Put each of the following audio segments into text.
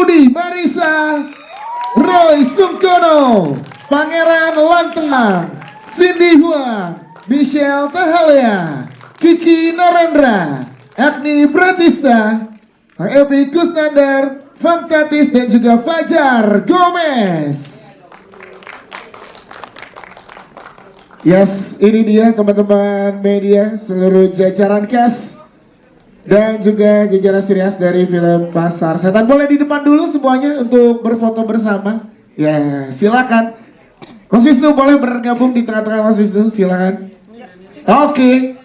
Rudy Marisa, Roy Sungkono, Pangeran Lantang, Cindy Huang, Michelle Tahalia, Kiki Narendra, Agni Pratista, Epi Kusnandar, Fantatis dan juga Fajar Gomez. Yes, ini dia teman-teman media, seluruh jajaran cast dan juga jajaran serias dari film Pasar Setan. Boleh di depan dulu semuanya untuk berfoto bersama. Ya, silakan. Mas Wisnu boleh bergabung di tengah-tengah Mas Wisnu, silakan. Oke.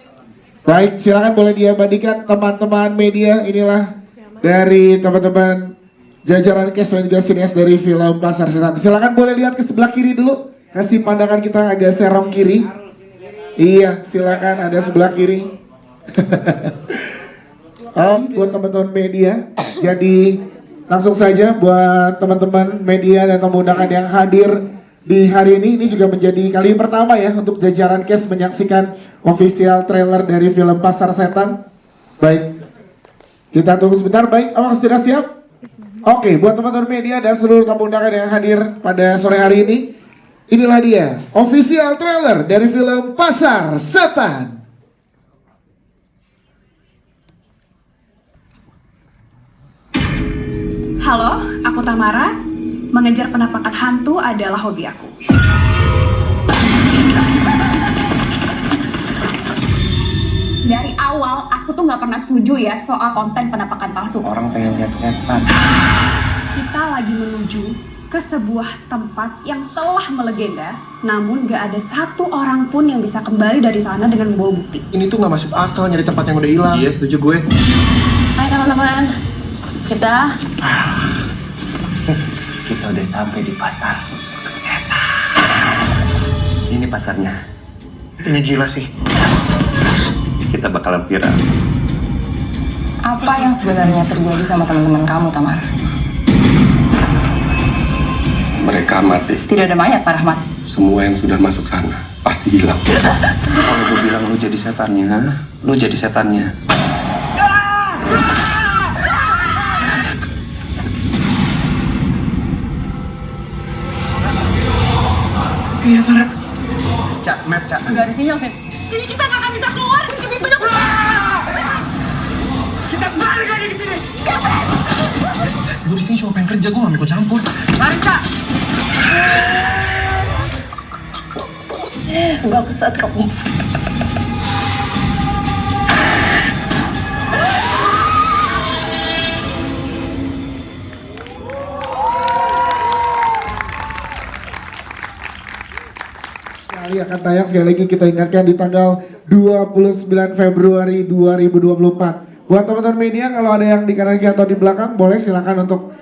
Baik, silakan boleh diabadikan teman-teman media. Inilah dari teman-teman jajaran cast dan juga serias dari film Pasar Setan. Silakan boleh lihat ke sebelah kiri dulu. Kasih pandangan kita agak serong kiri. Iya, silakan ada sebelah kiri. Buat teman-teman media, jadi langsung saja buat teman-teman media dan tamu undangan yang hadir di hari ini juga menjadi kali pertama ya untuk jajaran cast menyaksikan official trailer dari film Pasar Setan. Baik, kita tunggu sebentar. Baik, apakah sudah siap? Oke, buat teman-teman media dan seluruh tamu undangan yang hadir pada sore hari ini, inilah dia official trailer dari film Pasar Setan. Halo, aku Tamara. Mengejar penampakan hantu adalah hobi aku. Dari awal, aku tuh nggak pernah setuju ya soal konten penampakan palsu. Orang pengen lihat setan. Kita lagi menuju ke sebuah tempat yang telah melegenda, namun nggak ada satu orang pun yang bisa kembali dari sana dengan membawa bukti. Ini tuh nggak masuk akal nyari tempat yang udah hilang. Iya, setuju gue. Hai teman-teman, kita udah sampai di pasar setan. Ini pasarnya. Ini gila sih. Kita bakalan viral. Apa yang sebenarnya terjadi sama teman-teman kamu, Tamar? Mereka mati. Tidak ada mayat, Pak Rahmat. Semua yang sudah masuk sana pasti hilang. Kalau gue bilang lu jadi setannya, lu jadi setannya. Iya, Para. Cak, Matt, Cak. nggak ada sinyal, Fit. Jadi kita nggak akan bisa keluar, kunci pintunya. Kita balik lagi ke sini. Gue di sini cuma pengen kerja, gue gak mau ikut campur. Mari, Cak. Bangsat kamu. Kali akan tayang sekali lagi kita ingatkan di tanggal 29 Februari 2024. Buat teman-teman media kalau ada yang di kanan kiri atau di belakang boleh silakan untuk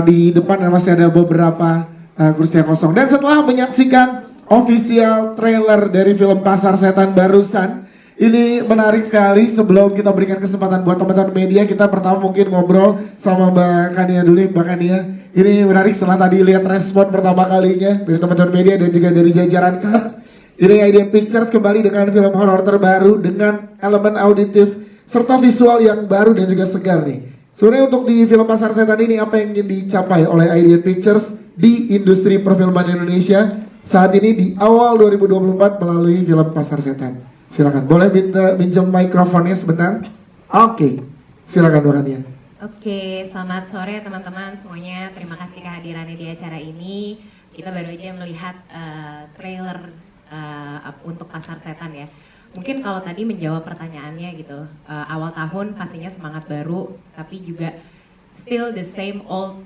di depan masih ada beberapa kursi yang kosong. Dan setelah menyaksikan official trailer dari film Pasar Setan barusan, ini menarik sekali. Sebelum kita berikan kesempatan buat teman-teman media, kita pertama mungkin ngobrol sama Mbak Kania dulu. Mbak Kania, ini menarik setelah tadi lihat respon pertama kalinya dari teman-teman media dan juga dari jajaran cast. Ini IDN Pictures kembali dengan film horor terbaru dengan elemen auditif serta visual yang baru dan juga segar nih. Sebenarnya untuk di film Pasar Setan ini apa yang ingin dicapai oleh IDN Pictures di industri perfilman Indonesia saat ini di awal 2024 melalui film Pasar Setan? Silakan, boleh pinjam mikrofonnya sebentar? Oke, silakan Mbak Kania. Oke, selamat sore teman-teman semuanya. Terima kasih kehadirannya di acara ini. Kita baru aja melihat trailer untuk Pasar Setan ya. Mungkin kalau tadi menjawab pertanyaannya gitu, awal tahun pastinya semangat baru, tapi juga still the same old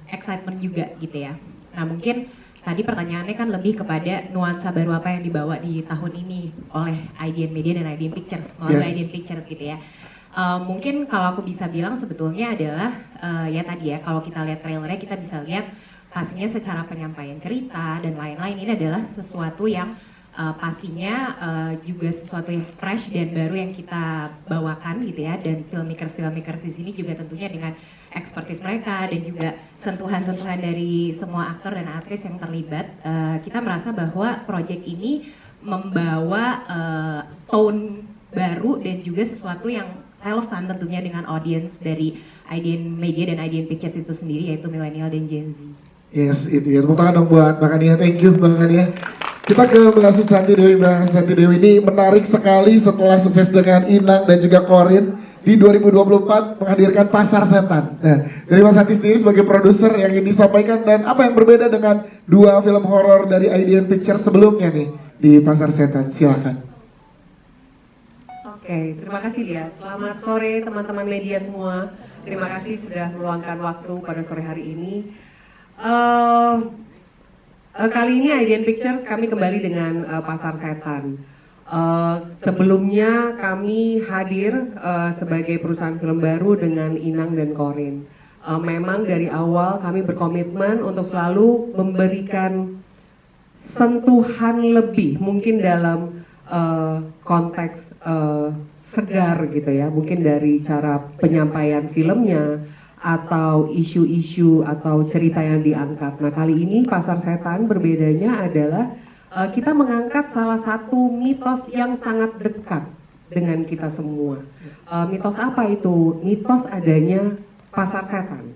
excitement juga gitu ya. Nah mungkin tadi pertanyaannya kan lebih kepada nuansa baru apa yang dibawa di tahun ini oleh IDN Media dan IDN Pictures, melalui IDN Pictures gitu ya. Mungkin kalau aku bisa bilang sebetulnya adalah ya tadi ya, kalau kita lihat trailernya kita bisa lihat pastinya secara penyampaian cerita dan lain-lain ini adalah sesuatu yang pastinya juga sesuatu yang fresh dan baru yang kita bawakan gitu ya, dan filmmakers di sini juga tentunya dengan expertise mereka dan juga sentuhan-sentuhan dari semua aktor dan aktris yang terlibat, kita merasa bahwa project ini membawa tone baru dan juga sesuatu yang relevan tentunya dengan audience dari IDN Media dan IDN Pictures itu sendiri, yaitu milenial dan Gen Z. Yes, itu ya. Tepuk tangan dong buat Mbak Kania. Thank you Mbak Kania. Kita ke Mbak Susanti Dewi. Mbak Susanti Dewi ini menarik sekali setelah sukses dengan Inang dan juga Corin di 2024 menghadirkan Pasar Setan. Nah, dari Mas Santi sendiri sebagai produser yang ingin disampaikan dan apa yang berbeda dengan dua film horor dari IDN Pictures sebelumnya nih di Pasar Setan? Silakan. Oke, terima kasih Dia. Selamat sore teman-teman media semua. Terima kasih sudah meluangkan waktu pada sore hari ini. Kali ini IDN Pictures kami kembali dengan Pasar Setan. Sebelumnya kami hadir sebagai perusahaan film baru dengan Inang dan Corin. Memang dari awal kami berkomitmen untuk selalu memberikan sentuhan lebih, mungkin dalam konteks segar gitu ya, mungkin dari cara penyampaian filmnya atau isu-isu atau cerita yang diangkat. Nah kali ini Pasar Setan berbedanya adalah kita mengangkat salah satu mitos yang sangat dekat dengan kita semua. Mitos apa itu? Mitos adanya Pasar Setan.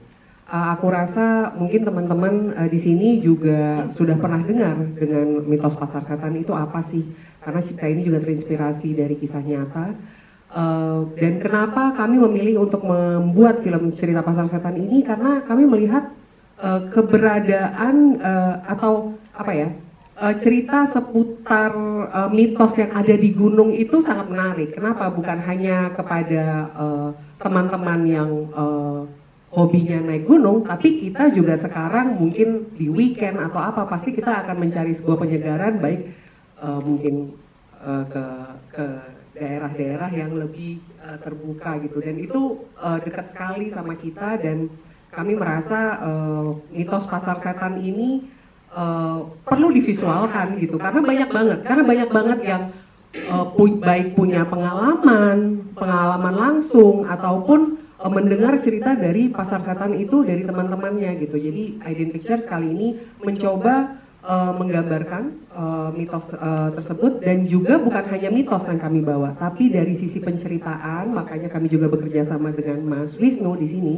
Aku rasa mungkin teman-teman di sini juga sudah pernah dengar dengan mitos Pasar Setan itu apa sih? Karena cerita ini juga terinspirasi dari kisah nyata. Dan kenapa kami memilih untuk membuat film cerita Pasar Setan ini? Karena kami melihat keberadaan atau apa ya, cerita seputar mitos yang ada di gunung itu sangat menarik. Kenapa? Bukan hanya kepada teman-teman yang hobinya naik gunung, tapi kita juga sekarang mungkin di weekend atau apa, pasti kita akan mencari sebuah penyegaran, baik mungkin ke daerah-daerah yang lebih terbuka gitu, dan itu dekat sekali sama kita. Dan kami merasa mitos Pasar Setan ini perlu divisualkan gitu, karena banyak banget yang baik punya pengalaman langsung ataupun mendengar cerita dari Pasar Setan itu dari teman-temannya gitu. Jadi IDN Pictures kali ini mencoba menggambarkan mitos tersebut, dan juga bukan hanya mitos yang kami bawa, tapi dari sisi penceritaan. Makanya kami juga bekerja sama dengan Mas Wisnu di sini.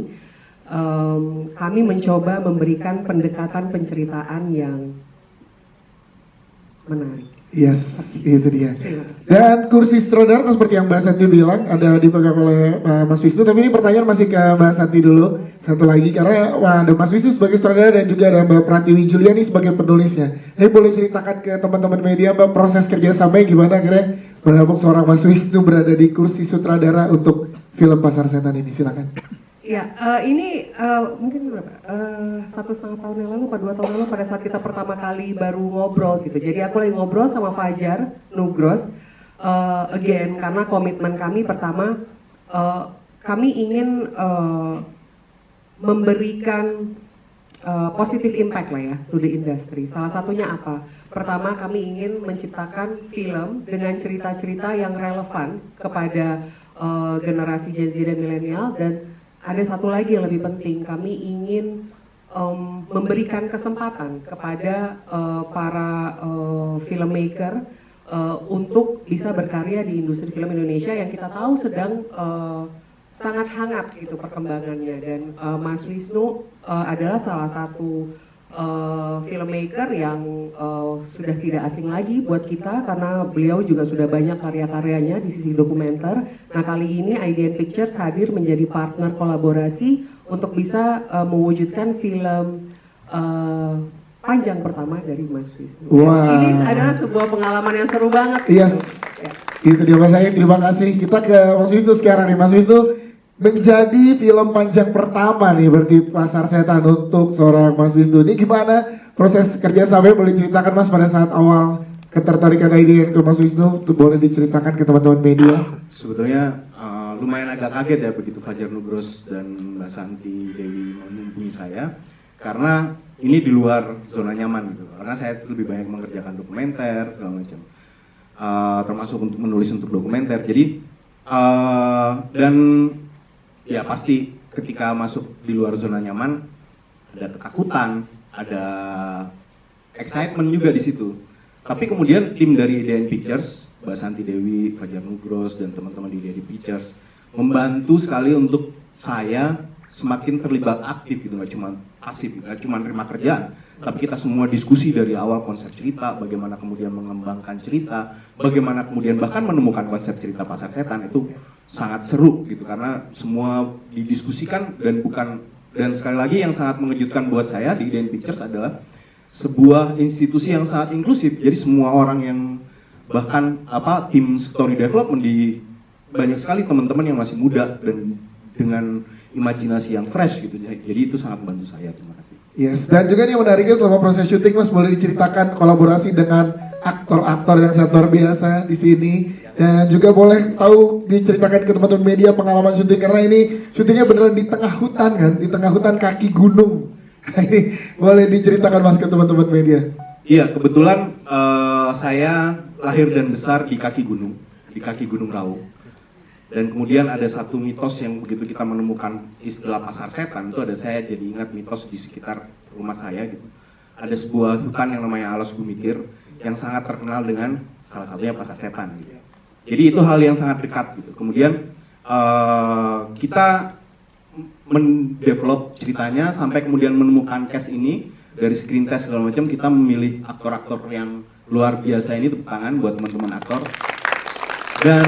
Kami mencoba memberikan pendekatan penceritaan yang menarik. Yes, itu dia. Dan kursi sutradara seperti yang Mbak Santi bilang ada dipegang oleh Mas Wisnu. Tapi ini pertanyaan masih ke Mbak Santi dulu. Satu lagi, karena ada Mas Wisnu sebagai sutradara dan juga ada Mbak Pratiwi Juliani sebagai penulisnya. Jadi boleh ceritakan ke teman-teman media Mbak proses kerjasamanya gimana akhirnya menampung seorang Mas Wisnu berada di kursi sutradara untuk film Pasar Setan ini? Silakan. Ya, ini mungkin berapa? 1,5 tahun yang lalu, 2 tahun lalu pada saat kita pertama kali baru ngobrol gitu. Jadi aku lagi ngobrol sama Fajar Nugros, again karena komitmen kami pertama, kami ingin memberikan positive impact lah ya to the industry. Salah satunya apa? Pertama kami ingin menciptakan film dengan cerita-cerita yang relevan kepada generasi Gen Z dan milenial. Dan ada satu lagi yang lebih penting, kami ingin memberikan kesempatan kepada para filmmaker untuk bisa berkarya di industri film Indonesia yang kita tahu sedang sangat hangat gitu perkembangannya. Dan Mas Wisnu adalah salah satu filmmaker yang sudah tidak asing lagi buat kita, karena beliau juga sudah banyak karya-karyanya di sisi dokumenter. Nah kali ini IDN Pictures hadir menjadi partner kolaborasi untuk bisa mewujudkan film panjang pertama dari Mas Wisnu. Wow. Ini adalah sebuah pengalaman yang seru banget. Yes, gitu. Ya. Itu dia Mas Ayi, terima kasih. Kita ke Mas Wisnu sekarang nih. Mas Wisnu, menjadi film panjang pertama nih berarti Pasar Setan untuk seorang Mas Wisnu. Ini gimana proses kerja sampai, boleh ceritakan Mas pada saat awal ketertarikan IDN ke Mas Wisnu, tuh boleh diceritakan ke teman-teman media. Sebetulnya lumayan agak kaget ya begitu Fajar Nugros dan Mbak Santi Dewi menghubungi saya, karena ini di luar zona nyaman gitu. Karena saya lebih banyak mengerjakan dokumenter segala macam, termasuk untuk menulis untuk dokumenter. Jadi dan ya pasti ketika masuk di luar zona nyaman ada ketakutan, ada excitement juga di situ. Tapi kemudian tim dari IDN Pictures, Mbak Santi Dewi, Fajar Nugros dan teman-teman di IDN Pictures membantu sekali untuk saya semakin terlibat aktif gitu, nggak cuma pasif, nggak cuma terima kerjaan, tapi kita semua diskusi dari awal konsep cerita, bagaimana kemudian mengembangkan cerita, bagaimana kemudian bahkan menemukan konsep cerita Pasar Setan itu sangat seru gitu, karena semua didiskusikan dan sekali lagi yang sangat mengejutkan buat saya di Iden Pictures adalah sebuah institusi yang sangat inklusif. Jadi semua orang yang bahkan tim story development di banyak sekali teman-teman yang masih muda dan dengan imajinasi yang fresh gitu. Jadi itu sangat membantu saya. Terima kasih. Yes, dan juga yang menariknya selama proses syuting Mas boleh diceritakan kolaborasi dengan aktor-aktor yang sangat luar biasa di sini, dan juga boleh tahu diceritakan ke teman-teman media pengalaman syuting, karena ini syutingnya beneran di tengah hutan kan, di tengah hutan kaki gunung. Ini boleh diceritakan Mas ke teman-teman media. Iya, kebetulan saya lahir dan besar di kaki Gunung Raung. Dan kemudian ada satu mitos yang begitu kita menemukan istilah Pasar Setan itu saya jadi ingat mitos di sekitar rumah saya gitu. Ada sebuah hutan yang namanya Alas Gumitir yang sangat terkenal dengan salah satunya Pasar Setan gitu. Jadi itu hal yang sangat dekat gitu. Kemudian kita mendevelop ceritanya sampai kemudian menemukan cast ini dari screen test segala macam, kita memilih aktor-aktor yang luar biasa ini, tepuk tangan buat teman-teman aktor. Dan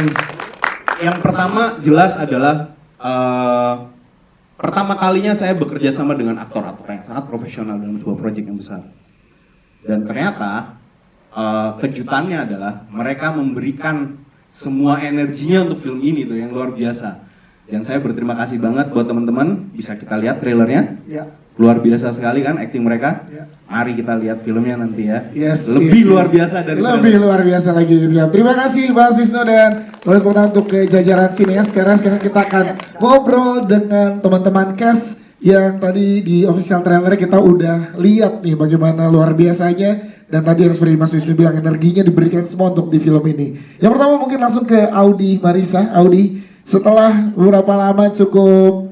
yang pertama jelas adalah pertama kalinya saya bekerja sama dengan aktor-aktor yang sangat profesional dalam sebuah proyek yang besar. Dan ternyata kejutannya adalah mereka memberikan semua energinya untuk film ini tuh yang luar biasa. Dan saya berterima kasih banget buat teman-teman, bisa kita lihat trailernya. Ya. Luar biasa sekali kan acting mereka. Ya. Mari kita lihat filmnya nanti ya. Yes, lebih luar biasa dari lebih luar biasa lagi gitu ya. Terima kasih Mas Wisnu dan boleh tepuk tangan untuk ke jajaran sini ya. Sekarang kita akan ngobrol dengan teman-teman cast yang tadi di official trailer kita udah lihat nih bagaimana luar biasanya, dan tadi yang seperti Mas Wisnu bilang energinya diberikan semua untuk di film ini. Yang pertama mungkin langsung ke Audi Marisa. Audi, setelah beberapa lama cukup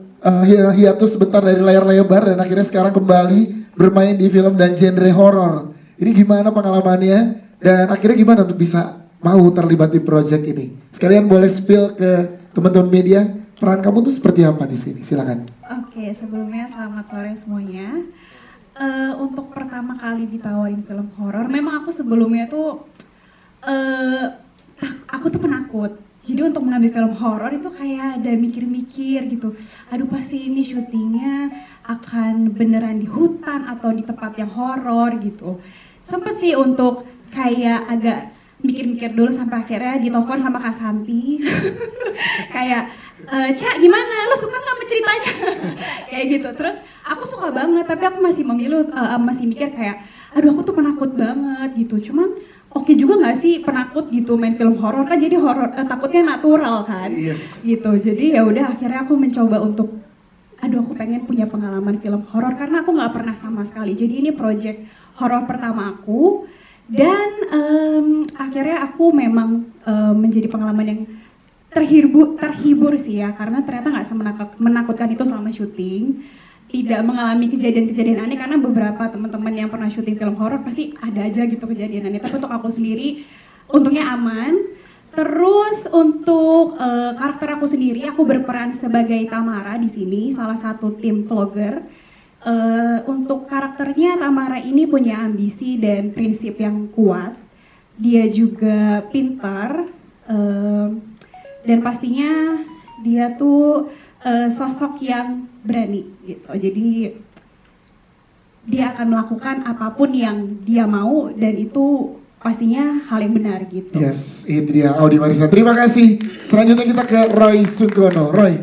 hiatus sebentar dari layar lebar dan akhirnya sekarang kembali bermain di film dan genre horor. Ini gimana pengalamannya dan akhirnya gimana untuk bisa mau terlibat di project ini? Sekalian boleh spill ke teman-teman media, peran kamu tuh seperti apa di sini? Silakan. Oke, sebelumnya selamat sore semuanya. Untuk pertama kali ditawarin film horor, memang aku sebelumnya tuh aku tuh penakut. Jadi untuk mengambil film horor itu kayak ada mikir-mikir gitu. Aduh, pasti ini syutingnya akan beneran di hutan atau di tempat yang horor gitu. Sempet sih untuk kayak agak mikir-mikir dulu sampai akhirnya ditelepon sama Kak Santi. Kayak, Cak gimana? Lo suka nggak sama ceritanya? Kayak gitu. Terus aku suka banget, tapi aku masih masih mikir kayak, aduh aku tuh penakut banget gitu. Cuman oke juga nggak sih penakut gitu main film horor kan, jadi horor takutnya natural kan. Yes. Gitu. Jadi ya udah akhirnya aku mencoba untuk aku pengen punya pengalaman film horor karena aku nggak pernah sama sekali. Jadi ini project horor pertama aku dan akhirnya aku memang menjadi pengalaman yang terhibur sih ya, karena ternyata nggak semenakutkan itu selama syuting. Tidak mengalami kejadian-kejadian aneh, karena beberapa teman-teman yang pernah syuting film horor pasti ada aja gitu kejadian aneh, tapi untuk aku sendiri untungnya aman. Terus untuk karakter aku sendiri, aku berperan sebagai Tamara di sini, salah satu tim vlogger. Untuk karakternya, Tamara ini punya ambisi dan prinsip yang kuat. Dia juga pintar dan pastinya dia tuh sosok yang berani gitu. Jadi dia akan melakukan apapun yang dia mau dan itu pastinya hal yang benar gitu. Yes, itu dia Audi Marisa. Terima kasih. Selanjutnya kita ke Roy Sugono. Roy,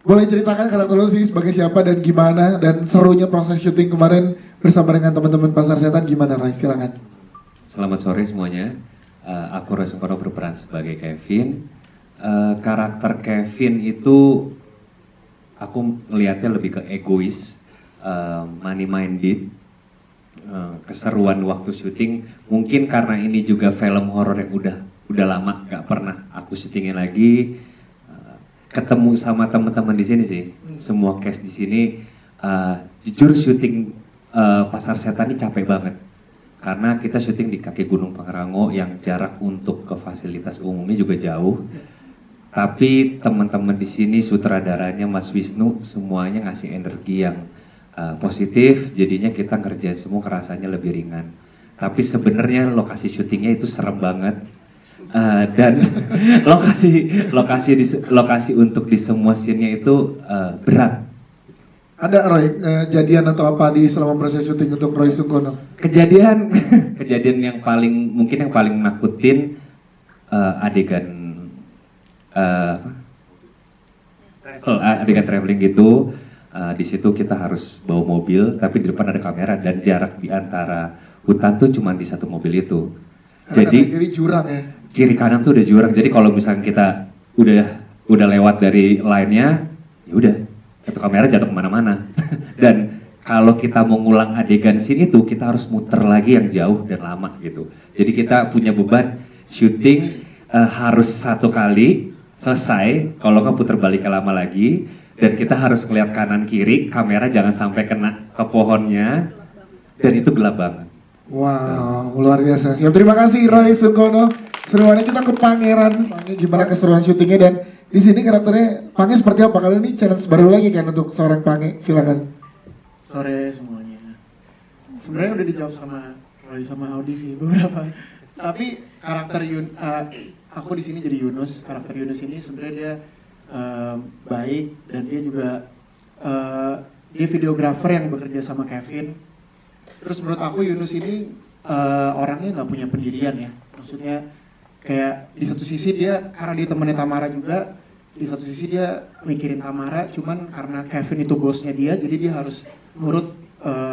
boleh ceritakan karakter lu sih sebagai siapa dan gimana, dan serunya proses syuting kemarin bersama dengan teman-teman Pasar Setan gimana, Roy? Silakan. Selamat sore semuanya. Aku Roy Sugono berperan sebagai Kevin. Karakter Kevin itu aku melihatnya lebih ke egois, money minded, keseruan waktu syuting. Mungkin karena ini juga film horor yang udah lama gak pernah aku syutingin lagi. Ketemu sama teman-teman di sini sih, semua cast di sini. Jujur syuting Pasar Setan ini capek banget, karena kita syuting di kaki Gunung Pangrango yang jarak untuk ke fasilitas umumnya juga jauh. Tapi teman-teman di sini sutradaranya Mas Wisnu semuanya ngasih energi yang positif, jadinya kita ngerjain semua kerasanya lebih ringan. Tapi sebenarnya lokasi syutingnya itu serem banget. Dan lokasi untuk di semua scene-nya itu berat. Ada Roy, kejadian atau apa di selama proses syuting untuk Roy Sungkono? Kejadian yang paling nakutin adegan traveling gitu. Di situ kita harus bawa mobil, tapi di depan ada kamera dan jarak di antara hutan tuh cuma di satu mobil itu. Jadi jurang ya. Kiri kanan tuh udah jurang. Jadi kalau misalnya kita udah lewat dari line-nya, ya udah satu kamera jatuh kemana-mana. Dan kalau kita mau ngulang adegan scene itu, kita harus muter lagi yang jauh dan lama gitu. Jadi kita punya beban syuting harus satu kali selesai, kalau nggak puter balik lama lagi, dan kita harus ngeliat kanan kiri, kamera jangan sampai kena ke pohonnya, dan itu gelap banget. Wow, luar biasa. Siap, terima kasih Roy Sungkono. Seruannya kita ke Pangeran. Pange, gimana keseruan syutingnya, dan di sini karakternya Pange seperti apa? Karena ini challenge baru lagi kan untuk seorang Pange. Silakan. Sore semuanya. Sebenarnya udah dijawab sama Roy sama Audi sih beberapa. Tapi karakter aku di sini jadi Yunus. Karakter Yunus ini sebenarnya dia baik, dan dia juga dia videografer yang bekerja sama Kevin. Terus menurut aku Yunus ini orangnya nggak punya pendirian ya. Maksudnya kayak di satu sisi dia karena dia temannya Tamara juga, di satu sisi dia mikirin Tamara, cuman karena Kevin itu bosnya dia, jadi dia harus nurut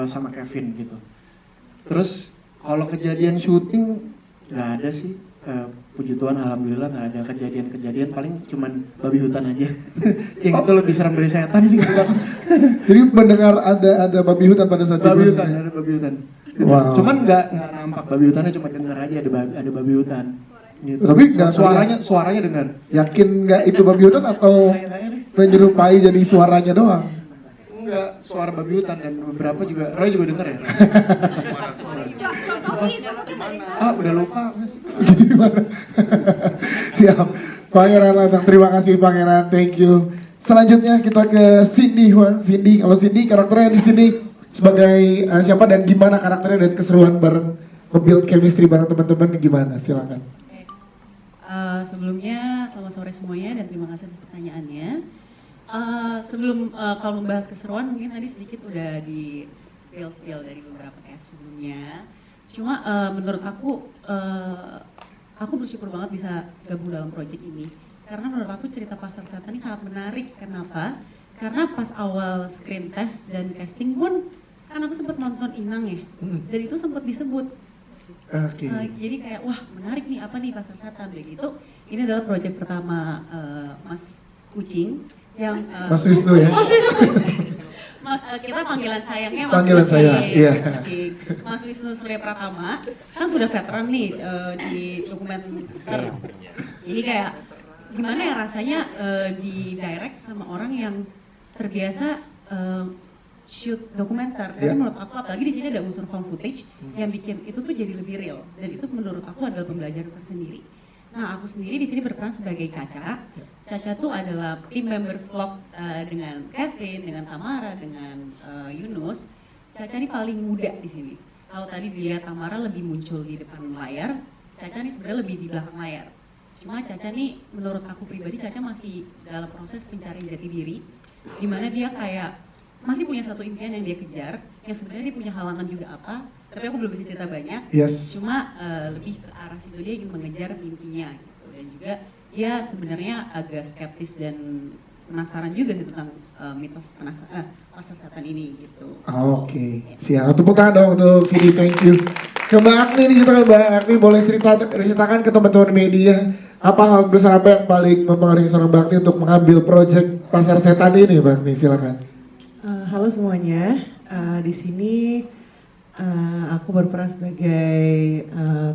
sama Kevin gitu. Terus kalau kejadian syuting nggak ada sih, puji Tuhan alhamdulillah nggak ada kejadian-kejadian, paling cuman babi hutan aja. Yang itu lebih serem dari setan sih gitu. Jadi mendengar ada babi hutan pada saat babi itu. hutan, ada babi hutan. Wow. Cuman nggak nampak babi hutannya, cuma dengar aja ada babi hutan. Gitu. Tapi nggak suaranya dengar. Yakin nggak itu babi hutan atau menyerupai jadi suaranya doang? Enggak, suara babi hutan, dan beberapa juga Roy juga dengar ya. Udah lupa. Siap. Pangeran Latang, terima kasih Pangeran, thank you. Selanjutnya kita ke Cindy Huang. Cindy, kalau Cindy karakternya di sini sebagai siapa dan gimana karakternya dan keseruan bareng nge-build chemistry bareng teman-teman gimana? Silakan. Sebelumnya selamat sore semuanya dan terima kasih atas pertanyaannya. Sebelum kalau membahas keseruan mungkin tadi sedikit udah di spill dari beberapa cast sebelumnya. Cuma menurut aku bersyukur banget bisa gabung dalam project ini. Karena menurut aku cerita Pasar Setan ini sangat menarik. Kenapa? Karena pas awal screen test dan casting pun kan aku sempat nonton Inang ya. Dan itu sempat disebut. Jadi kayak wah menarik nih, apa nih Pasar Setan begitu. Ini adalah project pertama Mas Kucing yang Mas Wisnu ya. Mas Wisnu. Mas kita panggilan sayangnya Mas Panggilan Kucing. sayang, iya. Kucing. Mas Wisnu Surya Pratama kan sudah veteran nih di dokumenter. Jadi kayak gimana ya rasanya di direct sama orang yang terbiasa shoot dokumenter. Karena menurut aku apalagi di sini ada unsur found footage yang bikin itu tuh jadi lebih real, dan itu menurut aku adalah pembelajaran tersendiri. Nah, aku sendiri di sini berperan sebagai Caca. Caca tuh adalah tim member vlog dengan Kevin, dengan Tamara, dengan Yunus. Caca ini paling muda di sini. Kalau tadi dilihat Tamara lebih muncul di depan layar, Caca ini sebenarnya lebih di belakang layar. Cuma Caca nih menurut aku pribadi Caca masih dalam proses pencarian jati diri, di mana dia kayak masih punya satu impian yang dia kejar, yang sebenarnya dia punya halangan juga apa, tapi aku belum bisa cerita banyak. Cuma lebih ke arah situ, dia ingin mengejar mimpinya gitu. Dan juga dia sebenarnya agak skeptis dan penasaran juga sih tentang mitos Pasar Setan ini gitu. Oke. Siap. Tepuk tangan dong untuk Cindy, thank you. Ke Mbak Agni nih, kita Mbak Agni boleh ceritakan ke teman-teman media apa hal besar apa yang paling mempengaruhi seorang Mbak Agni untuk mengambil proyek Pasar Setan ini, Mbak Agni, silakan. Halo semuanya, di sini aku berperan sebagai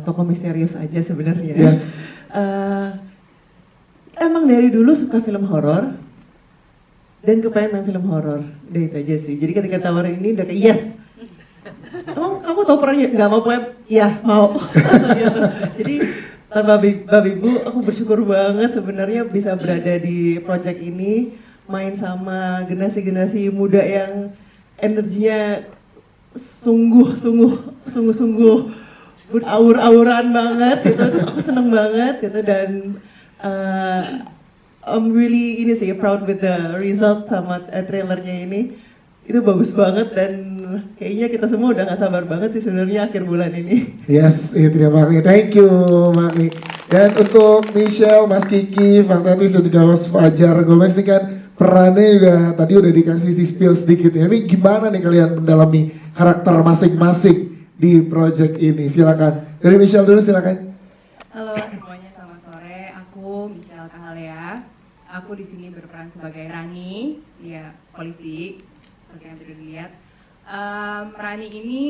tokoh misterius aja sebenarnya. Yes. Emang dari dulu suka film horor dan kepengen main film horor, udah itu aja sih. Jadi ketika tawarin ini udah kayak yes. Emang kamu tahu perannya? Nggak mau, ya mau. Gitu. Jadi Bapak Ibu, aku bersyukur banget sebenarnya bisa berada di project ini, main sama generasi-generasi muda yang energinya sungguh aur-auran banget gitu. Terus aku seneng banget gitu, dan I'm really ini sih proud with the result sama trailernya ini. Itu bagus banget dan kayaknya kita semua udah gak sabar banget sih sebenarnya akhir bulan ini. Yes, terima kasih. Thank you, Mami. Dan untuk Michelle, Mas Kiki, Fantastis dan juga Mas Fajar Gomez ini kan perannya juga tadi udah dikasih di spill sedikit ya. Ini gimana nih kalian mendalami karakter masing-masing di project ini? Silakan. Dari Michelle dulu, silakan. Halo semuanya, selamat sore. Aku Michelle Kahalea. Aku di sini berperan sebagai Rani, dia polisi, seperti yang sudah dilihat. Rani ini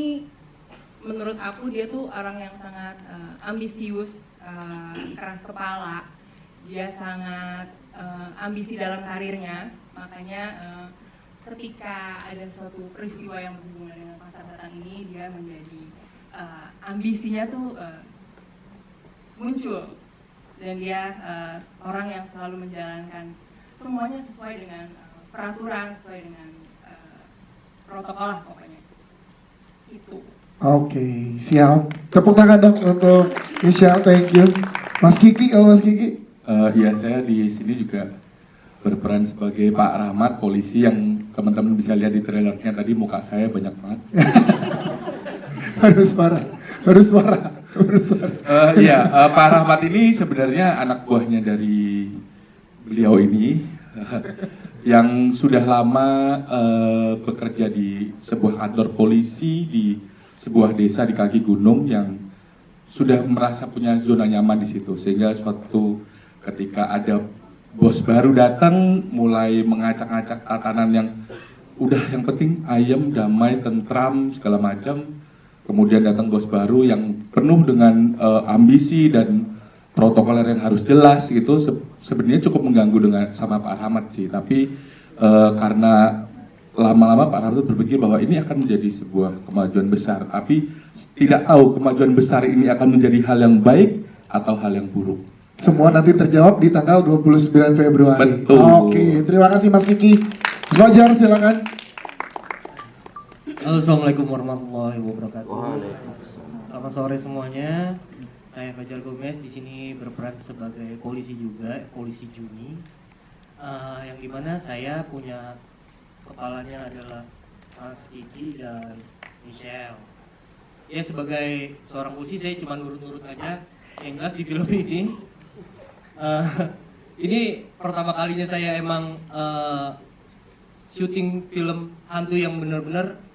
menurut aku dia tuh orang yang sangat ambisius, keras kepala. Dia sangat ambisi dalam karirnya, makanya ketika ada suatu peristiwa yang berhubungan dengan pasar setan ini, dia menjadi ambisinya tuh muncul, dan dia orang yang selalu menjalankan semuanya sesuai dengan peraturan, sesuai dengan protokol lah pokoknya. Itu. Oke, siap. Tepuk tangan dong untuk Michelle, thank you. Mas Kiki, kalau Mas Kiki? Ya, saya di sini juga berperan sebagai Pak Rahmat, polisi yang teman-teman bisa lihat di trailernya tadi, muka saya banyak banget. harus suara. Pak Rahmat ini sebenarnya anak buahnya dari beliau ini yang sudah lama bekerja di sebuah kantor polisi di sebuah desa di kaki gunung, yang sudah merasa punya zona nyaman di situ, sehingga suatu ketika ada bos baru datang mulai mengacak-acak tatanan yang udah yang penting ayam, damai, tentram segala macam. Kemudian datang bos baru yang penuh dengan ambisi dan protokoler yang harus jelas gitu. Sebenarnya cukup mengganggu dengan sama Pak Rahmat sih, tapi karena lama-lama Pak Rahmat berpikir bahwa ini akan menjadi sebuah kemajuan besar, tapi tidak tahu kemajuan besar ini akan menjadi hal yang baik atau hal yang buruk. Semua nanti terjawab di tanggal 29 Februari. Betul. Oke, terima kasih Mas Kiki. Mas Fajar, silakan. Halo, assalamualaikum warahmatullahi wabarakatuh. Selamat sore semuanya. Saya Fajar Gomez, di sini berperan sebagai polisi juga, polisi Juni. Yang dimana saya punya kepalanya adalah Mas Kiki dan Michelle. Ya, sebagai seorang polisi saya cuma nurut-nurut aja. Yang jelas di film ini pertama kalinya saya emang syuting film hantu yang benar-benar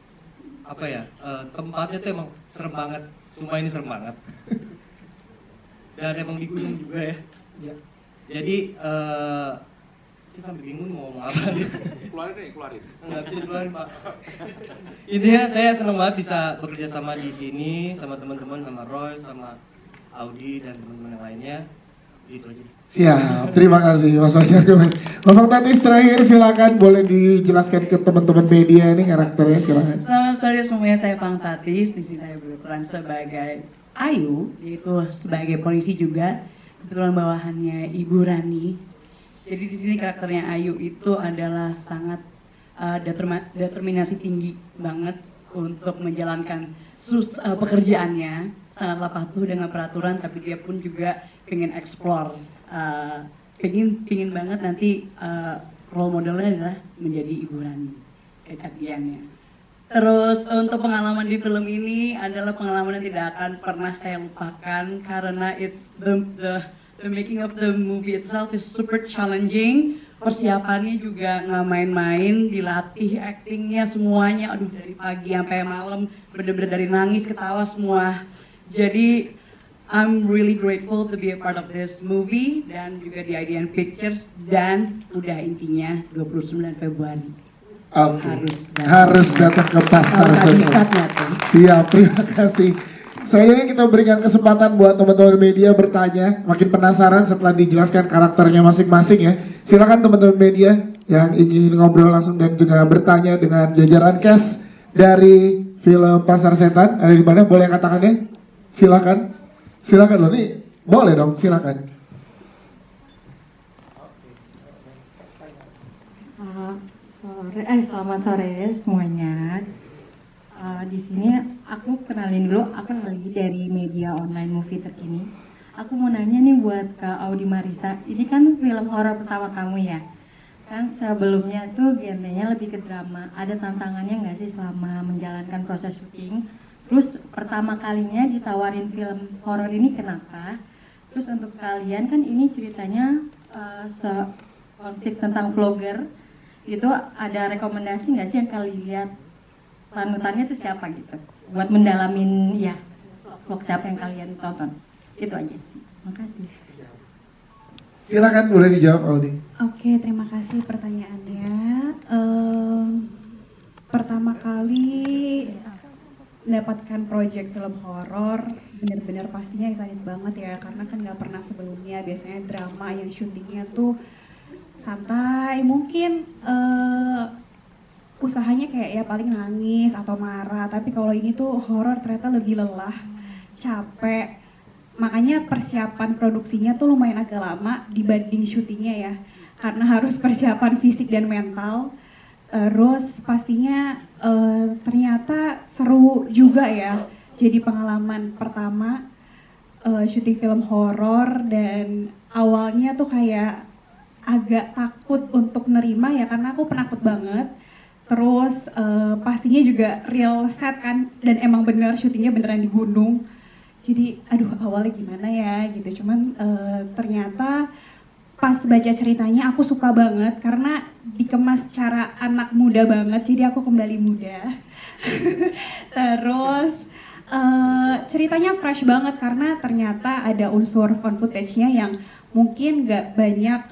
apa ya, tempatnya tuh emang serem banget. Sumpah ini serem banget. Dan emang di gunung juga ya. Jadi saya sampai bingung mau ngomong apa nih. Keluarin. Nggak bisa dikeluarin, Pak. Intinya saya senang banget bisa bekerja sama di sini sama teman-teman, sama Roy, sama Audi dan teman-teman yang lainnya. Gitu aja. Siap, terima kasih Mas Fajar Gomez. Bapak Tatis terakhir silakan, boleh dijelaskan ke teman-teman media ini karakternya, silakan. Selamat sore semuanya, saya Pang Tatis. Di sini saya berperan sebagai Ayu, yaitu sebagai polisi juga. Kebetulan bawahannya Ibu Rani. Jadi di sini karakternya Ayu itu adalah sangat determinasi tinggi banget untuk menjalankan pekerjaannya. Sangatlah patuh dengan peraturan, tapi dia pun juga pengen explore, pengen banget nanti role modelnya adalah menjadi Ibu Rani at-the-end-nya. Terus untuk pengalaman di film ini adalah pengalaman yang tidak akan pernah saya lupakan, karena it's the making of the movie itself is super challenging. Persiapannya juga nggak main-main, dilatih actingnya semuanya, aduh dari pagi sampai malam, bener-bener dari nangis ketawa semua. Jadi I'm really grateful to be a part of this movie dan juga di IDN Pictures, dan udah intinya 29 Februari. Harus datang ke pasar setan. Siap, terima kasih. Sayangnya kita berikan kesempatan buat teman-teman media bertanya, makin penasaran setelah dijelaskan karakternya masing-masing ya. Silakan teman-teman media yang ingin ngobrol langsung dan juga bertanya dengan jajaran cast dari film Pasar Setan. Ada di mana? Boleh katakannya? Silakan loh nih. Boleh dong, silakan. Selamat sore semuanya. Di sini aku kenalin dulu, aku lagi dari media online movie terkini. Aku mau nanya nih buat Kak Audi Marisa, ini kan film horor pertama kamu ya? Kan sebelumnya tuh genrenya lebih ke drama. Ada tantangannya nggak sih selama menjalankan proses syuting? Terus pertama kalinya ditawarin film horor ini kenapa? Terus untuk kalian kan ini ceritanya konflik tentang vlogger. Itu ada rekomendasi nggak sih yang kalian lihat panutannya itu siapa gitu? Buat mendalamin ya vlog siapa yang kalian tonton. Itu aja sih. Makasih. Silakan boleh dijawab Audi. Oke, terima kasih pertanyaannya. Pertama kali mendapatkan proyek film horor, benar-benar pastinya excited banget ya, karena kan nggak pernah sebelumnya. Biasanya drama yang syutingnya tuh santai, mungkin usahanya kayak ya paling nangis atau marah. Tapi kalau ini tuh horor ternyata lebih lelah, capek. Makanya persiapan produksinya tuh lumayan agak lama dibanding syutingnya ya, karena harus persiapan fisik dan mental. Terus pastinya ternyata seru juga ya, jadi pengalaman pertama syuting film horor. Dan awalnya tuh kayak agak takut untuk nerima ya, karena aku penakut banget. Terus pastinya juga real set kan, dan emang bener syutingnya beneran di gunung. Jadi aduh awalnya gimana ya gitu, cuman ternyata pas baca ceritanya aku suka banget karena dikemas cara anak muda banget, jadi aku kembali muda. Terus ceritanya fresh banget karena ternyata ada unsur found footage-nya yang mungkin gak banyak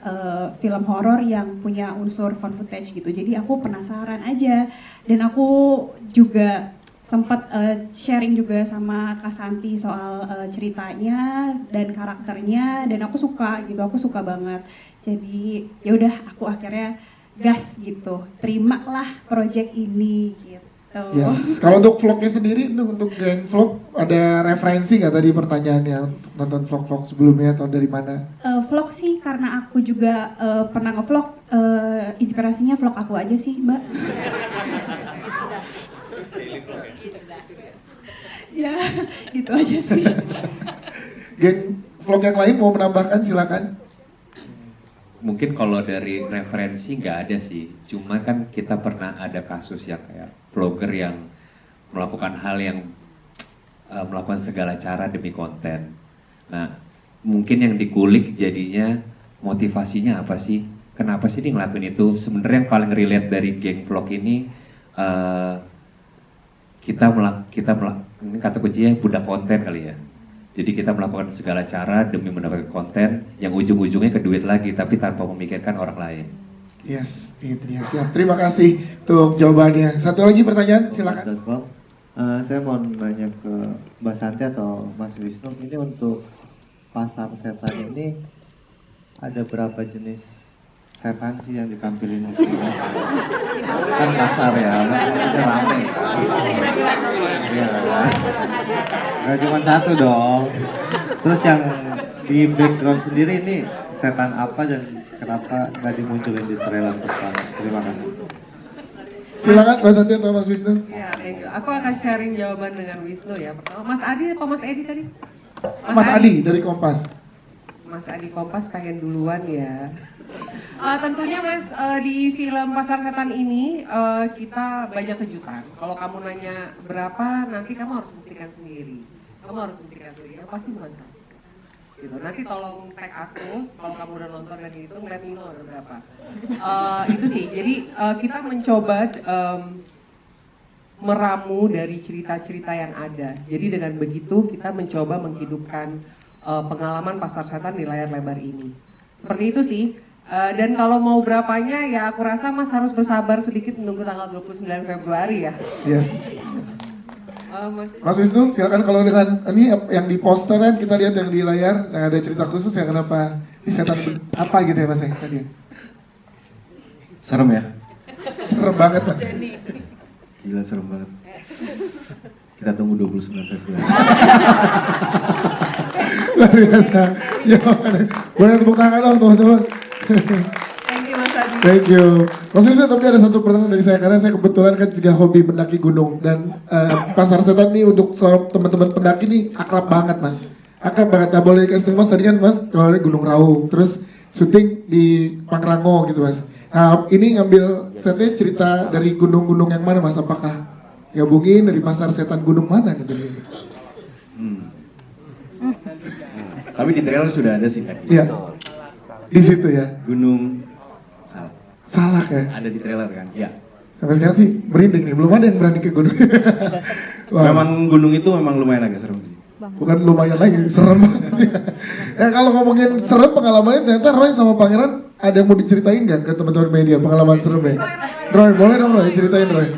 film horor yang punya unsur found footage gitu. Jadi aku penasaran aja, dan aku juga sempat sharing juga sama Kak Santi soal ceritanya dan karakternya, dan aku suka gitu, aku suka banget. Jadi ya udah aku akhirnya gas gitu, terimalah project ini gitu. Yes, kalau untuk vlognya sendiri, untuk geng vlog ada referensi nggak tadi pertanyaannya untuk nonton vlog-vlog sebelumnya atau dari mana? Vlog sih karena aku juga pernah ngevlog, inspirasinya vlog aku aja sih Mbak. Ya, gitu aja sih. Geng vlog yang lain mau menambahkan silakan. Mungkin kalau dari referensi nggak ada sih, cuma kan kita pernah ada kasus yang kayak vlogger yang melakukan hal yang melakukan segala cara demi konten. Nah, mungkin yang dikulik jadinya motivasinya apa sih? Kenapa sih dia ngelakuin itu? Sebenarnya yang paling relate dari geng vlog ini ini kata kuncinya budak konten kali ya. Jadi kita melakukan segala cara demi mendapatkan konten yang ujung-ujungnya ke duit lagi, tapi tanpa memikirkan orang lain. Yes, itu dia. Siap. Terima kasih untuk jawabannya. Satu lagi pertanyaan, silakan. Saya mau nanya ke Mbak Santi atau Mas Wisnu, ini untuk pasar setan ini ada berapa jenis setan sih yang ditampilin di sini? Kan pasar ya, itu rame kan? Iya kan? Nggak cuma satu dong. Terus yang di background sendiri ini setan apa dan kenapa nggak dimunculin di trailer pertama? Terima kasih. Silakan Mbak Santi atau Mas Wisnu. Ya, aku akan sharing jawaban dengan Wisnu ya. Pertama, Mas Adi apa Mas Edi tadi? Mas Adi dari Kompas. Mas Adi Kompas pengen duluan ya. Tentunya Mas, di film Pasar Setan ini kita banyak kejutan. Kalau kamu nanya berapa, nanti kamu harus buktikan sendiri. Yang pasti bukan satu. Gitu. Nanti tolong tag aku, kalau kamu udah nonton dan itu ngeliat Nino ada berapa. Itu sih, jadi kita mencoba meramu dari cerita-cerita yang ada. Jadi dengan begitu kita mencoba menghidupkan pengalaman Pasar Setan di layar lebar ini. Seperti itu sih. Dan kalau mau berapanya ya aku rasa Mas harus bersabar sedikit menunggu tanggal 29 Februari ya. Yes. Mas Wisnu, silakan. Kalau dengan ini yang di poster kan kita lihat yang di layar, yang ada cerita khusus ya, kenapa ini setan apa gitu ya Mas ya tadi? Serem ya? Serem banget Mas. Gila serem banget. Kita tunggu 29 Februari. Luar biasa. Ya, boleh tepuk tangan dong teman-teman. Thank you Mas Adi. Thank you. Maksudnya tapi ada satu pertanyaan dari saya karena saya kebetulan kan juga hobi mendaki gunung dan Pasar Setan nih untuk teman-teman pendaki nih akrab banget Mas. Akrab banget. Nah boleh dikasih tahu Mas tadi kan Mas kalau Gunung Raung terus syuting di Pangrango gitu Mas. Nah ini ngambil setnya cerita dari gunung-gunung yang mana Mas? Apakah gabungin dari Pasar Setan gunung mana gitu? Tapi di trailer sudah ada sih tadi. Iya. Di situ ya. Gunung Salak ya. Ada di trailer kan? Ya. Sampai sekarang sih merinding nih, belum ada yang berani ke gunung. Memang gunung itu memang lumayan agak serem sih. Bukan lumayan lagi, serem banget. Kalau ngomongin serem pengalamannya ternyata Roy sama Pangeran ada yang mau diceritain nggak ke teman-teman media pengalaman serem ya? Roy, boleh dong Roy, ceritain Roy.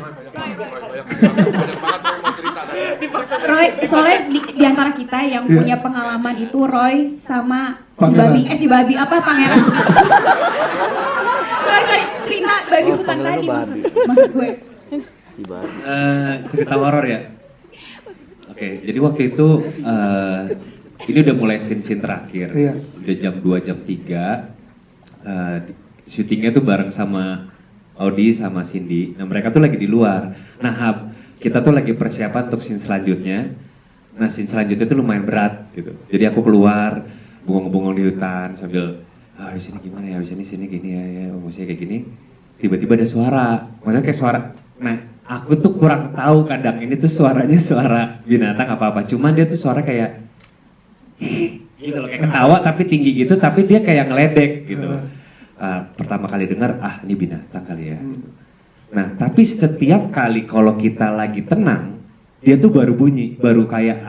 Roy, soalnya di antara kita yang punya pengalaman itu Roy sama si babi apa Pangeran? Roy cerita babi hutan tadi maksud gue. Cerita horor ya. Oke, jadi waktu itu ini udah mulai scene terakhir. Iya. Udah jam 2, jam 3. Syutingnya tuh bareng sama Audi sama Cindy. Nah mereka tuh lagi di luar. Nah kita tuh lagi persiapan untuk scene selanjutnya. Nah scene selanjutnya tuh lumayan berat gitu. Jadi aku keluar bengong-bengong di hutan sambil habis ini gimana ya, habis ini sini gini ya, maksudnya kayak gini. Tiba-tiba ada suara, maksudnya kayak suara. Nah aku tuh kurang tahu kadang ini tuh suaranya suara binatang apa-apa. Cuman dia tuh suara kayak gitu loh, kayak ketawa tapi tinggi gitu, tapi dia kayak ngeledek gitu. Pertama kali dengar, ini binatang kali ya. Nah, tapi setiap kali kalau kita lagi tenang, dia tuh baru bunyi, baru kayak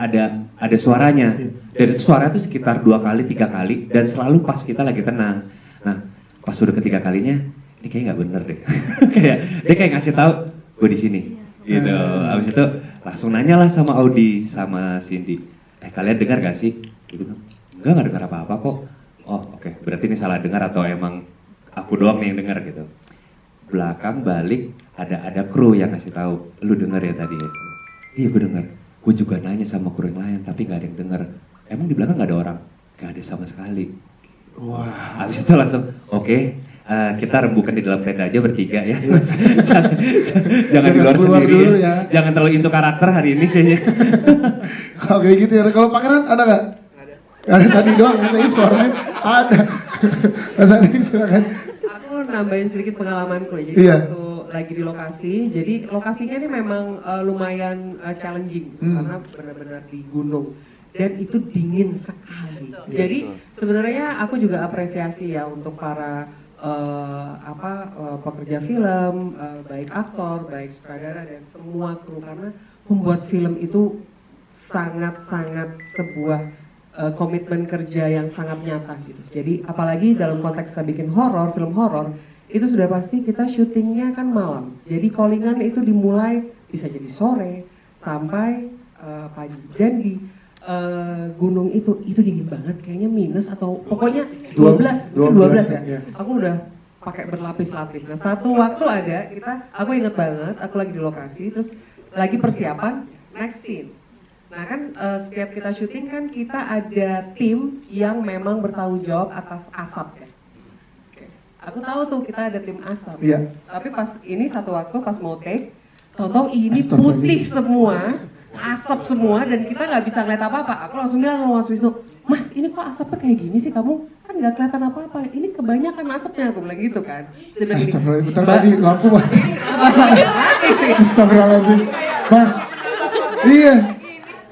ada suaranya. Dan itu suara tuh sekitar 2 kali, 3 kali, dan selalu pas kita lagi tenang. Nah, pas udah ketiga kalinya, ini kayak nggak bener deh. Dia kayak ngasih tahu, gue di sini, gitu. Abis itu langsung nanya lah sama Audi, sama Cindy. Kalian dengar gak sih? Gitu. Enggak dengar apa-apa kok. Oh, oke. Berarti ini salah dengar atau emang aku doang nih yang dengar gitu. Belakang balik ada kru yang ngasih tahu, lu denger ya tadi ya? Iya gue denger. Gue juga nanya sama kru yang lain tapi nggak ada yang denger. Emang di belakang nggak ada orang? Nggak ada sama sekali. Wah. Abis itu langsung oke, kita rembukan di dalam tenda aja bertiga ya. jangan di luar sendiri dulu ya. Jangan terlalu into karakter hari ini kayaknya. Oke gitu ya. Kalau Pangeran ada nggak? Ada tadi doang ya, tadi suaranya ada. Mas Adi silakan. Aku nambahin sedikit pengalamanku ya. Jadi waktu lagi di lokasi, jadi lokasinya ini memang lumayan challenging karena benar-benar di gunung dan itu dingin sekali. Jadi sebenarnya aku juga apresiasi ya untuk para pekerja film, baik aktor, baik sutradara dan semua kru karena membuat film itu sangat-sangat sebuah komitmen kerja yang sangat nyata gitu. Jadi apalagi dalam konteks kita bikin horor, film horor, itu sudah pasti kita syutingnya kan malam. Jadi callingan itu dimulai bisa jadi sore sampai pagi. Dan di gunung itu dingin banget, kayaknya minus atau pokoknya 12 ya. Aku udah pakai berlapis-lapis. Nah satu waktu aku inget banget, aku lagi di lokasi, terus lagi persiapan next scene. Nah kan setiap kita syuting kan kita ada tim yang memang bertanggung jawab atas asap ya. Aku tahu tuh kita ada tim asap. Iya. Tapi pas ini satu waktu pas mau take, tahu-tahu ini putih semua, asap semua dan kita nggak bisa ngeliat apa-apa. Aku langsung bilang sama Mas Wisnu, Mas ini kok asapnya kayak gini sih, kamu kan nggak kelihatan apa-apa. Ini kebanyakan asapnya, aku bilang gitu kan. Astagfirullah, bentar tadi lampu Mas. Astagfirullahaladzim, Mas. Iya.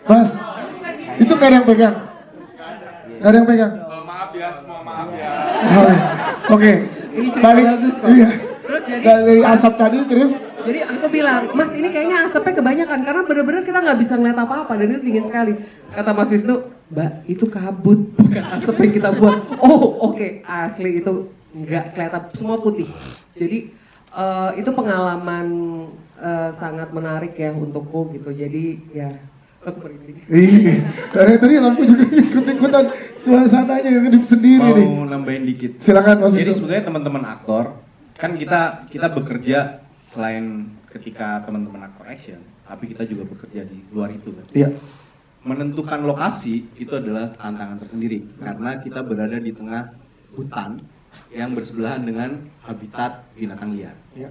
Mas, itu gak ada yang pegang? Gak ada yang pegang? Maaf ya, semua maaf ya. Oke, balik. Iya. Terus dari asap tadi terus? Jadi aku bilang, Mas ini kayaknya asapnya kebanyakan karena benar-benar kita nggak bisa ngeliat apa-apa dan itu dingin sekali. Kata Mas Wisnu, Mbak itu kabut bukan asap yang kita buat. Oh oke. Asli itu nggak kelihatan, semua putih. Jadi itu pengalaman sangat menarik ya untukku gitu. Jadi ya. Iya, dari tadi lampu juga ikut-ikutan suasananya yang hidup sendiri nih. Mau nambahin dikit. Silakan Mas. Jadi sebenarnya teman-teman aktor kan kita bekerja selain ketika teman-teman aktor action, tapi kita juga bekerja di luar itu kan. Iya. menentukan lokasi itu adalah tantangan tersendiri karena kita berada di tengah hutan yang bersebelahan dengan habitat binatang liar. Ya.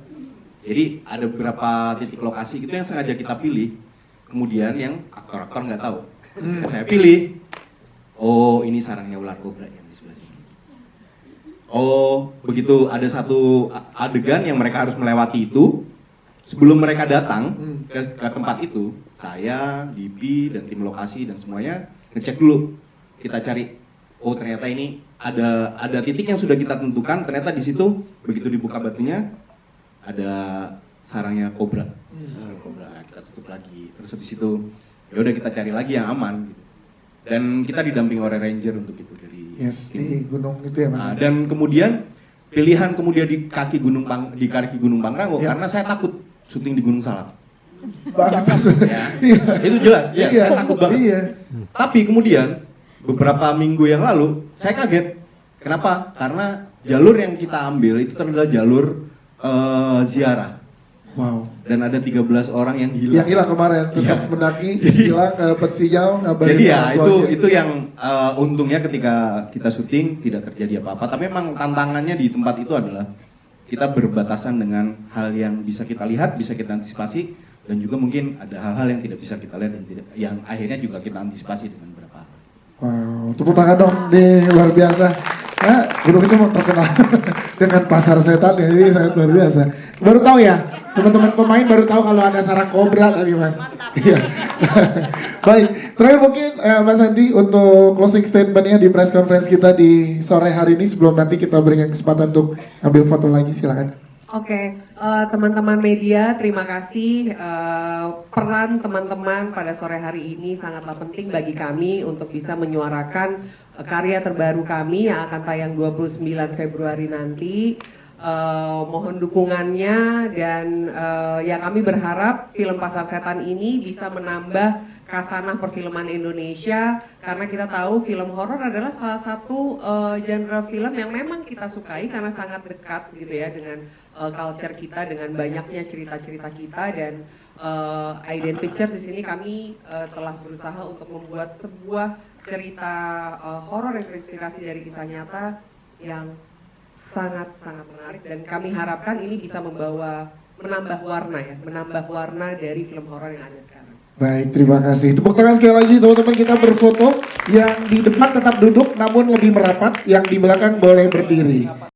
Jadi ada beberapa titik lokasi itu yang sengaja kita pilih, kemudian yang aktor-aktor nggak tahu. Saya pilih, oh ini sarangnya ular kobra yang di sebelah sini. Oh begitu ada satu adegan yang mereka harus melewati itu, sebelum mereka datang ke tempat itu, saya, Dipi, dan tim lokasi dan semuanya ngecek dulu. Kita cari, oh ternyata ini ada titik yang sudah kita tentukan. Ternyata di situ begitu dibuka batunya ada sarangnya kobra. Kobra kita tutup lagi. Terus habis itu ya udah kita cari lagi yang aman. Gitu. Dan kita didampingi oleh ranger untuk itu dari di gunung itu ya Mas. Nah, dan kemudian pilihan kemudian di kaki Gunung Pangrango karena saya takut syuting di Gunung Salak. Ya, itu jelas, ya, saya takut banget. Tapi kemudian beberapa minggu yang lalu saya kaget. Kenapa? Karena jalur yang kita ambil itu adalah jalur ziarah. Wow. Dan ada 13 orang yang hilang. Yang hilang kemarin tetap mendaki, hilang, nggak dapat sinyal, ngabarin. Jadi ya itu yang untungnya ketika kita syuting tidak terjadi apa-apa. Tapi memang tantangannya di tempat itu adalah kita berbatasan dengan hal yang bisa kita lihat, bisa kita antisipasi, dan juga mungkin ada hal-hal yang tidak bisa kita lihat dan yang akhirnya juga kita antisipasi dengan beberapa hal. Wow, tepuk tangan dong, nih luar biasa. Nah, gunung itu terkenal dengan pasar setan ya, ini sangat luar biasa. Baru tahu ya, teman-teman pemain baru tahu kalau ada sarang kobra tadi Mas. Iya. Baik, terakhir mungkin Mas Andi untuk closing statementnya di press conference kita di sore hari ini sebelum nanti kita berikan kesempatan untuk ambil foto lagi, silakan. Oke, teman-teman media, terima kasih. Peran teman-teman pada sore hari ini sangatlah penting bagi kami untuk bisa menyuarakan karya terbaru kami yang akan tayang 29 Februari nanti. Mohon dukungannya dan yang kami berharap film Pasar Setan ini bisa menambah kasanah perfilman Indonesia karena kita tahu film horor adalah salah satu genre film yang memang kita sukai karena sangat dekat gitu ya dengan culture kita, dengan banyaknya cerita-cerita kita. Dan Aiden Pictures di sini kami telah berusaha untuk membuat sebuah cerita horor yang terinspirasi dari kisah nyata yang sangat-sangat menarik dan kami harapkan ini bisa menambah warna dari film horor yang ada sekarang. Baik, terima kasih. Tepuk tangan sekali lagi teman-teman, kita berfoto. Yang di depan tetap duduk namun lebih merapat, yang di belakang boleh berdiri.